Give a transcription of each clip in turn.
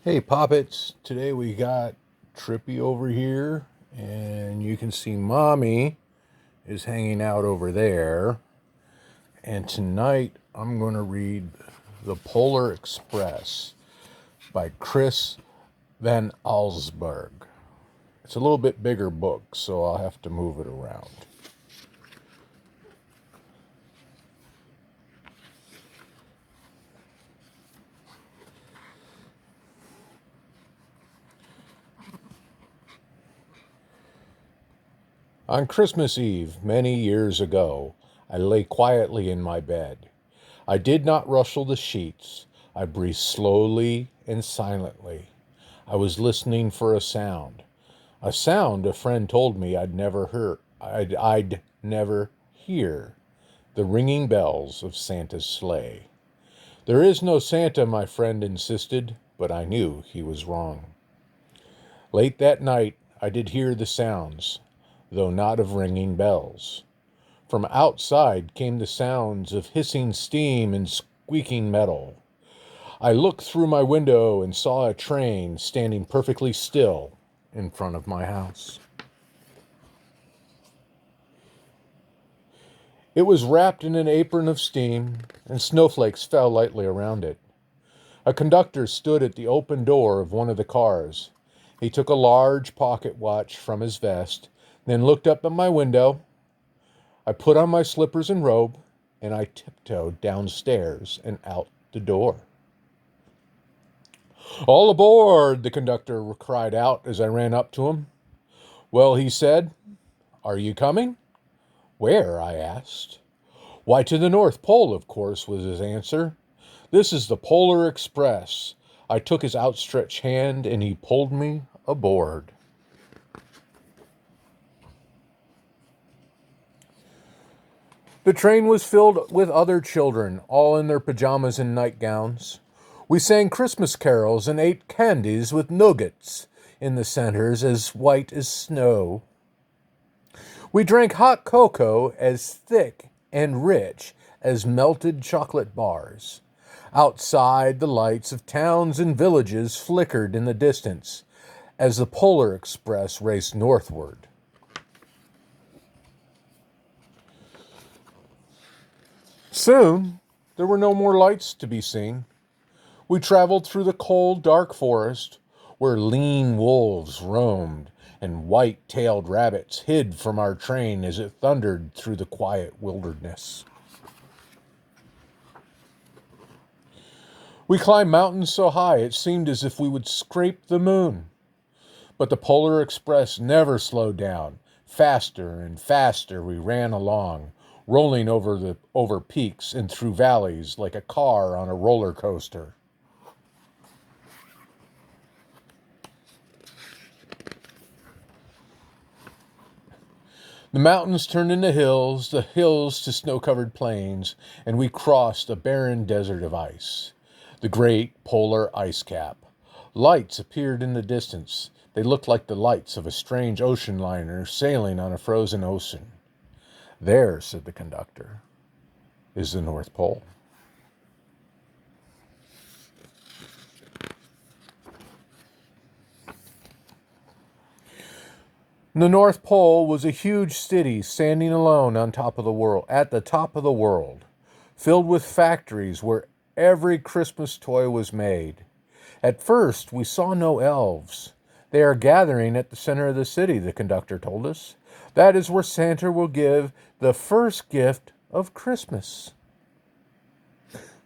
Hey Poppets, today we got Trippy over here, and you can see Mommy is hanging out over there. And tonight I'm going to read The Polar Express by Chris Van Allsburg. It's a little bit bigger book, so I'll have to move it around. On Christmas Eve, many years ago, I lay quietly in my bed. I did not rustle the sheets. I breathed slowly and silently. I was listening for a sound. A sound a friend told me I'd never hear. The ringing bells of Santa's sleigh. There is no Santa, my friend insisted, but I knew he was wrong. Late that night, I did hear the sounds, though not of ringing bells. From outside came the sounds of hissing steam and squeaking metal. I looked through my window and saw a train standing perfectly still in front of my house. It was wrapped in an apron of steam, and snowflakes fell lightly around it. A conductor stood at the open door of one of the cars. He took a large pocket watch from his vest, then looked up at my window. I put on my slippers and robe, and I tiptoed downstairs and out the door. "All aboard!" the conductor cried out as I ran up to him. "Well," he said, "are you coming?" "Where?" I asked. "Why, to the North Pole, of course," was his answer. "This is the Polar Express." I took his outstretched hand, and he pulled me aboard. The train was filled with other children, all in their pajamas and nightgowns. We sang Christmas carols and ate candies with nuggets in the centers as white as snow. We drank hot cocoa as thick and rich as melted chocolate bars. Outside, the lights of towns and villages flickered in the distance as the Polar Express raced northward. Soon, there were no more lights to be seen. We traveled through the cold, dark forest where lean wolves roamed and white-tailed rabbits hid from our train as it thundered through the quiet wilderness. We climbed mountains so high it seemed as if we would scrape the moon. But the Polar Express never slowed down. Faster and faster we ran along, rolling over peaks and through valleys like a car on a roller coaster. The mountains turned into hills, the hills to snow-covered plains, and we crossed a barren desert of ice. The great polar ice cap. Lights appeared in the distance. They looked like the lights of a strange ocean liner sailing on a frozen ocean. "There," said the conductor, "is the North Pole." The North Pole was a huge city standing alone on top of the world, at the top of the world, filled with factories where every Christmas toy was made. At first, we saw no elves. "They are gathering at the center of the city," the conductor told us. "That is where Santa will give the first gift of Christmas."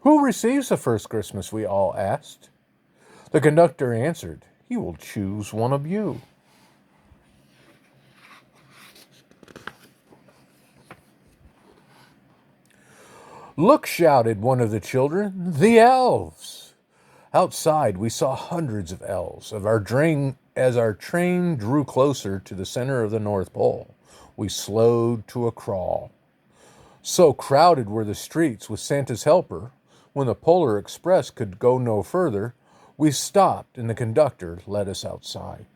"Who receives the first Christmas?" we all asked. The conductor answered, "He will choose one of you." "Look," shouted one of the children, "the elves!" Outside, we saw hundreds of elves. As our train drew closer to the center of the North Pole, we slowed to a crawl. So crowded were the streets with Santa's helper, when the Polar Express could go no further, we stopped and the conductor led us outside.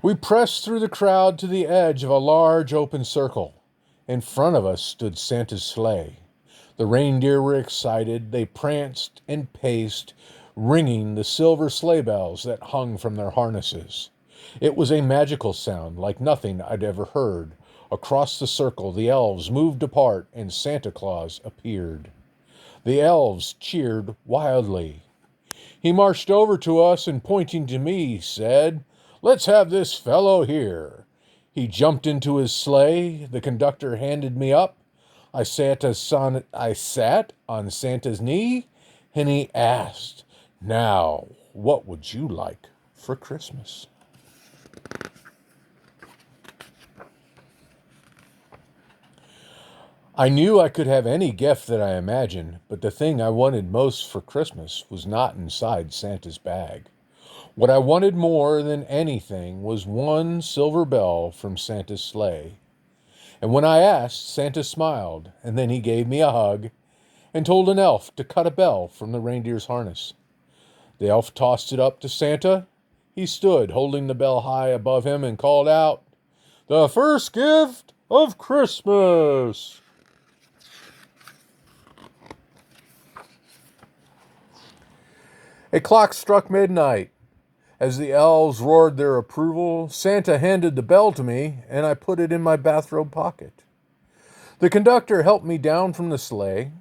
We pressed through the crowd to the edge of a large open circle. In front of us stood Santa's sleigh. The reindeer were excited. They pranced and paced, ringing the silver sleigh bells that hung from their harnesses. It was a magical sound like nothing I'd ever heard. Across the circle, the elves moved apart and Santa Claus appeared. The elves cheered wildly. He marched over to us and pointing to me said, "Let's have this fellow here." He jumped into his sleigh. The conductor handed me up. I sat on Santa's knee, and he asked, "Now, what would you like for Christmas?" I knew I could have any gift that I imagined, but the thing I wanted most for Christmas was not inside Santa's bag. What I wanted more than anything was one silver bell from Santa's sleigh. And when I asked, Santa smiled, and then he gave me a hug and told an elf to cut a bell from the reindeer's harness. The elf tossed it up to Santa. He stood, holding the bell high above him, and called out, "The first gift of Christmas!" A clock struck midnight. As the elves roared their approval, Santa handed the bell to me, and I put it in my bathrobe pocket. The conductor helped me down from the sleigh.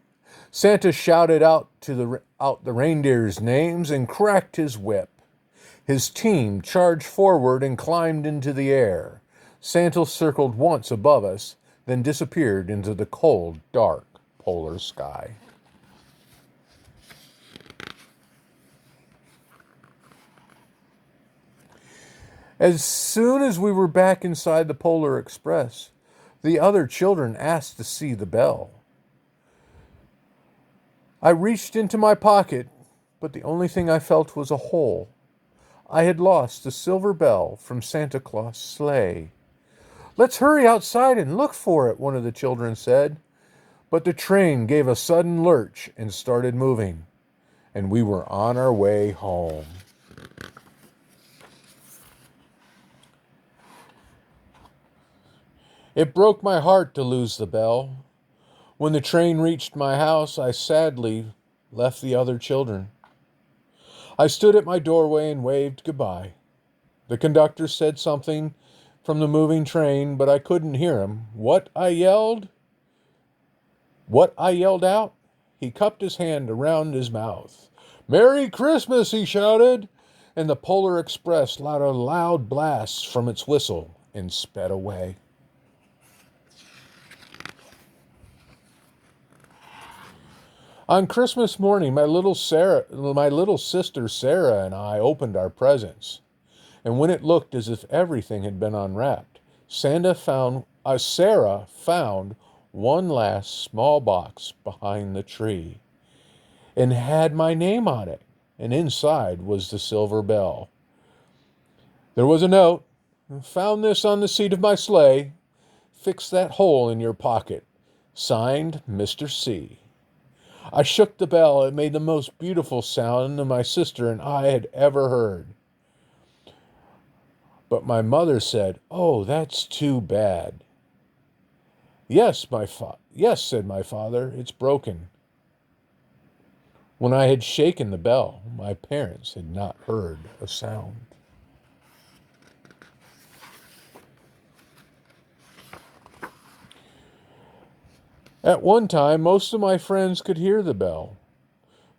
Santa shouted out the reindeers' names and cracked his whip. His team charged forward and climbed into the air. Santa circled once above us, then disappeared into the cold, dark polar sky. As soon as we were back inside the Polar Express, the other children asked to see the bell. I reached into my pocket, but the only thing I felt was a hole. I had lost the silver bell from Santa Claus' sleigh. "Let's hurry outside and look for it," one of the children said. But the train gave a sudden lurch and started moving, and we were on our way home. It broke my heart to lose the bell. When the train reached my house, I sadly left the other children. I stood at my doorway and waved goodbye. The conductor said something from the moving train, but I couldn't hear him. What I yelled out? He cupped his hand around his mouth. "Merry Christmas," he shouted, and the Polar Express let a loud blast from its whistle and sped away. On Christmas morning, my little sister Sarah and I opened our presents. And when it looked as if everything had been unwrapped, Sarah found one last small box behind the tree and had my name on it, and inside was the silver bell. There was a note. "Found this on the seat of my sleigh. Fix that hole in your pocket. Signed, Mr. C." I shook the bell. It made the most beautiful sound that my sister and I had ever heard. But my mother said, "Oh, that's too bad." Yes, said my father, "it's broken." When I had shaken the bell, my parents had not heard a sound. At one time, most of my friends could hear the bell,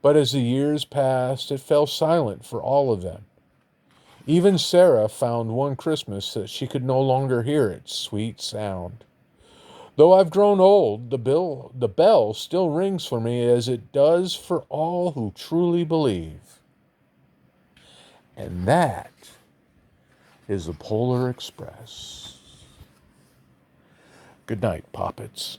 but as the years passed, it fell silent for all of them. Even Sarah found one Christmas that she could no longer hear its sweet sound. Though I've grown old, the bell still rings for me as it does for all who truly believe. And that is the Polar Express. Good night, Poppets.